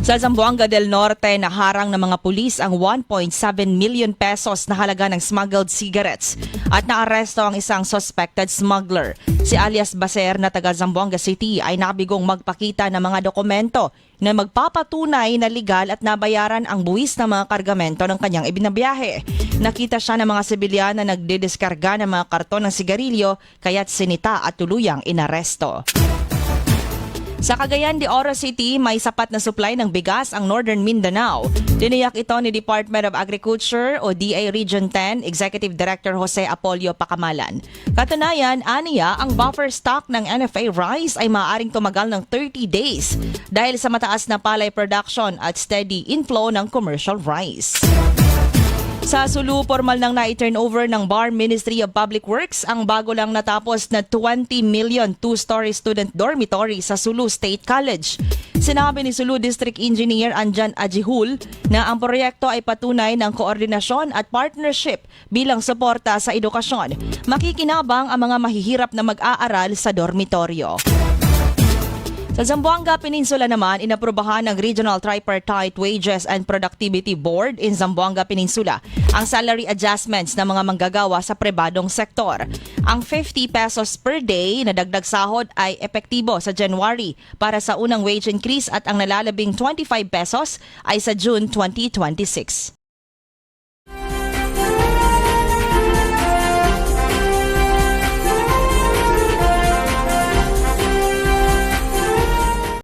Sa Zamboanga del Norte, naharang ng mga pulis ang 1.7 million pesos na halaga ng smuggled cigarettes at naaresto ang isang suspected smuggler. Si alias Baser na taga Zamboanga City ay nakabigong magpakita ng mga dokumento na magpapatunay na legal at nabayaran ang buwis ng mga kargamento ng kanyang ibinabiyahe. Nakita siya ng mga sibilyan na nagdidiskarga ng mga karton ng sigarilyo kaya't sinita at tuluyang inaresto. Sa Cagayan de Oro City, may sapat na supply ng bigas ang Northern Mindanao. Tiniyak ito ni Department of Agriculture o DA Region 10 Executive Director Jose Apolio Pacamalan. Katunayan, aniya, ang buffer stock ng NFA rice ay maaaring tumagal ng 30 days dahil sa mataas na palay production at steady inflow ng commercial rice. Sa Sulu, formal nang na-turnover ng BAR Ministry of Public Works ang bago lang natapos na 20 million two-story student dormitory sa Sulu State College. Sinabi ni Sulu District Engineer Anjan Ajihul na ang proyekto ay patunay ng koordinasyon at partnership bilang suporta sa edukasyon. Makikinabang ang mga mahihirap na mag-aaral sa dormitoryo. Sa Zamboanga Peninsula naman, inaprubahan ng Regional Tripartite Wages and Productivity Board in Zamboanga Peninsula ang salary adjustments ng mga manggagawa sa pribadong sektor. Ang 50 pesos per day na dagdag sahod ay epektibo sa January para sa unang wage increase at ang nalalabing 25 pesos ay sa June 2026.